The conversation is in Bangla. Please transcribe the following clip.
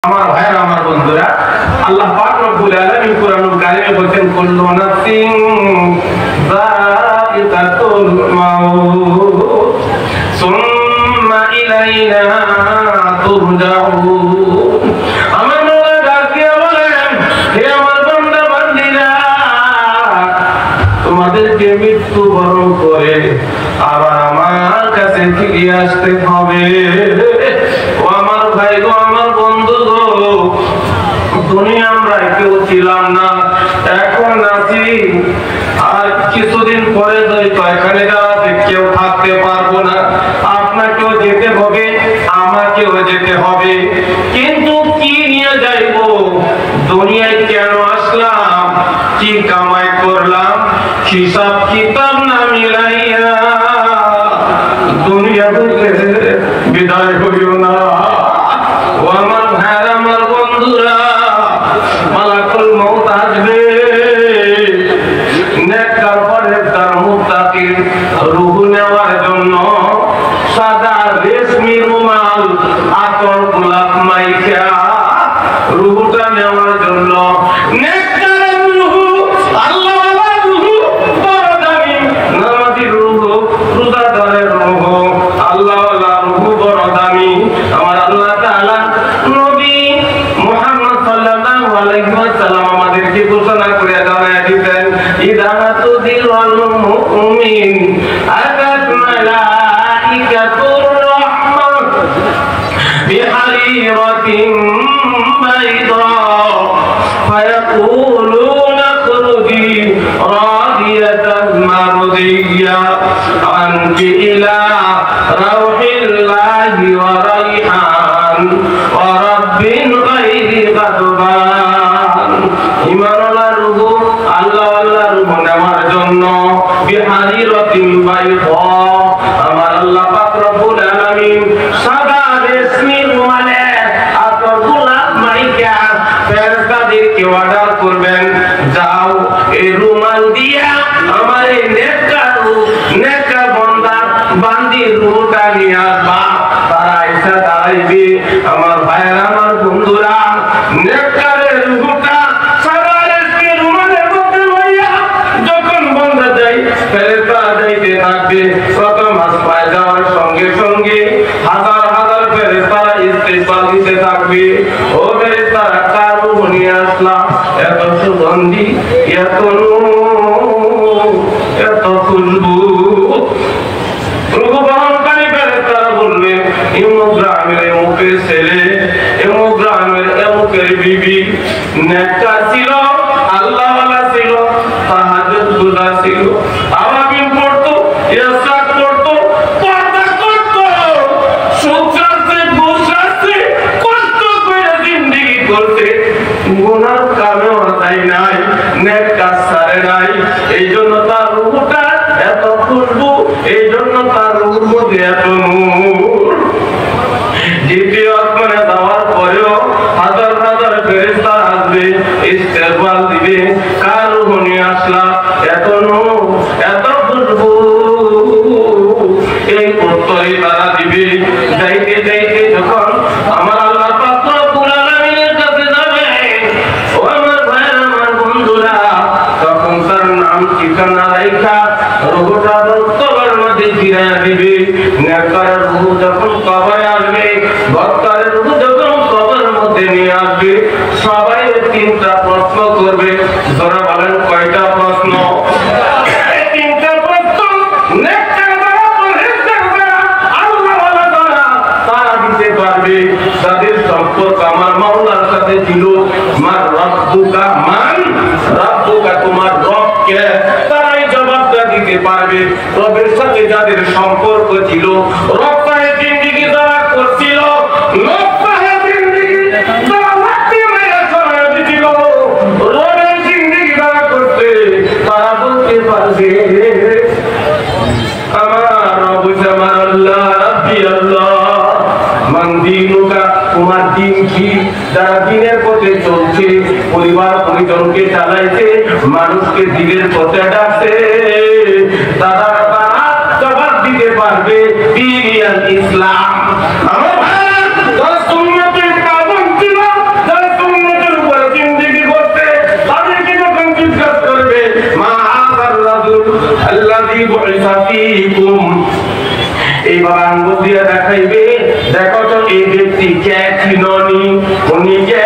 আমার ভাইরা আমার বন্ধুরা, আল্লাহ পাক রব্বুল আলামিন কুরআনুল কারীমে বলেন কুল্লু নাফসিন যায়িকাতুল মাউত সুম্মা ইলাইনা তুরজাউন। আমার নবী ডাকে বলেন, হে আমার বান্দা বান্দীরা, তোমাদেরকে মৃত্যু বরণ করে আবার আমার কাছে ফিরে আসতে হবে। ও আমার ভাই গো, আমার বন্ধু গো, দুনিয়া আমরা কেউ ছিলাম না, এখন আছি, আর কিছুদিন পরে হয়তো এখানে যাওয়াতে কেউ থাকতে পারবো না। আপনাকেও যেতে হবে, আমাকেও যেতে হবে, কিন্তু কি নিয়ে যাইব? দুনিয়ায় কেন আসলাম, কি কামাই করলাম, হিসাব কিতাব না মিলাইয়া দুনিয়া থেকে বিদায় হইও না। ও আমার ভাইরা আমার বন্ধুরা, মালাকুল মউত আসবে, নেককার পরেজগার মুত্তাকির রূহ নেওয়ার জন্য সাদা রেশমি রুমাল আতর গোলাপ মাইখা রূহটা নেওয়ার জন্য। নেককারের রূহ, আল্লাহওয়ালার রূহ বড় দামি, নামাজীর রূহ, রোজাদারের রূহ, আল্লাহওয়ালার রূহ বড় দামি। আমার আল্লাহ তাআলা নবী মুহাম্মদ সাল্লাল্লাহু আলাইহি ওয়াসাল্লাম আমাদেরকে ঘোষণা করে জানায় দিতেন, ইযা তুযিলুল মুমিন আতাত মালাইকাতুর রাহমাহ বিহারিরাতিন বাইদা ফায়াকুলুনা খুরুজি রাদিয়াতান মারদিয়া আনতি ইলা রাউহিল্লাহি ওয়া রাইহান ওয়া রাব্বিন গায়রি গাদবান। ঈমানুল্লাহর রূহ, আল্লাহওয়ালার রূহ নেওয়ার জন্য বিহারিরাতিন বাইদা আমার আল্লাহ পাক রব্বুল আলামিন সাদা রেশমি রুমালে আতর গোলাপ মাইকা ফেরেশতাদেরকে অর্ডার করবেন, যাও এই রুমাল দিয়া আমার এই নেককার বান্দা বান্দির রূহটা নিয়ে আসবা। তারা এসে দাঁড়াইবে। আমার ভাইরা আমার বন্ধুরা, নেককারের রূহটা সাদা রেশমি রুমালের মধ্যে লইয়া যখন বান্দা যায়, ফেরেশতা যাইতে থাকবে। প্রথম আসমানে যাওয়ার সঙ্গে সঙ্গে হাজার হাজার ফেরেশতারা ইস্তেগফার দিতে থাকবে, ও ফেরেশতারা কার রূহ নিয়ে আসলাম, এত সুগন্ধি, এত নূর, এত খুশবু। রূহ বহনকারী ফেরেশতারা বলবে, এমুক গ্রামের এমুকের ছেলে, এমুক গ্রামের এমুকের বিবি নেককার ছিল, আল্লাহওয়ালা ছিল, তাহাজ্জুদ গুজার ছিল, আওয়াবিন পড়তো, ইসরাক করতো, পর্দা করতো, সুখ সারছে, ঘুষ সারছে, কষ্ট করে জিন্দেগি করতে, গুনার কামেও তাই নাই, নেক কাজ সারে নাই। এই জন্য তার রূহটা এত খুশবু, এই জন্য তার রূহের মধ্যে এত নূর। দ্বিতীয় আসমানে যাওয়ার পরেও হাজার হাজার ফেরেশতা আসবে, ইস্তেগফার দিবে, কার রূহ নিয়ে আসলা, এত নূর, এত খুশবু। এই উত্তরে তারা দিবে। যাইতে যাইতে যখন আমার আল্লাহ পাক রব্বুল আলামিনের কাছে যাবে, ও আমার ভাইরা আমার বন্ধুরা, তখন তার নাম ঠিকানা রাইখা রূহটা বক্তব্যের মধ্যে ফিরাইয়া দিবে। নেককারের রূহ যখন কবরে আসবে, বক্তারের রূহ যখন কবরের মধ্যে নিয়ে আসবে, সবাই তিনটা প্রশ্ন করবে। যারা বলেন কয়টা প্রশ্ন? তিনটা প্রশ্ন। নেককার যারা, পরহেজগার যারা, আল্লাহওয়ালা যারা, তারা দিতে পারবে। তাদের সম্পর্ক আমার মাওলার সাথে ছিল। মার রব্বুকা, মান রব্বুকা, তোমার রব কে? তারাই জবাবটা দিতে পারবে। রবের সাথে যাদের সম্পর্ক ছিল, রব সাহেব জিন্দেগি যারা করছিল, রব সাহেব জিন্দেগি যারা লাঠি মেরে সময় দিছিল, রবের জিন্দেগি যারা করছে, তারা বলতে পারবে আমার রব আমার আল্লাহ, রাব্বি আল্লাহ। মান দীনুকা, তোমার দিন কি? যারা দিনের পথে চলছে, পরিবার পরিজনকে চালাইছে, মানুষকে দিনের পথে ডাকছে, তারা জবাব দিতে পারবে দীন ইসলাম। আমার ভাই, সুন্নতের পাবন ছিল, বুইসা ফীকুম এইভাবে আঙ্গুল দিয়ে দেখাইবে দেখো তো এই ব্যক্তি কে চিননি উনি কে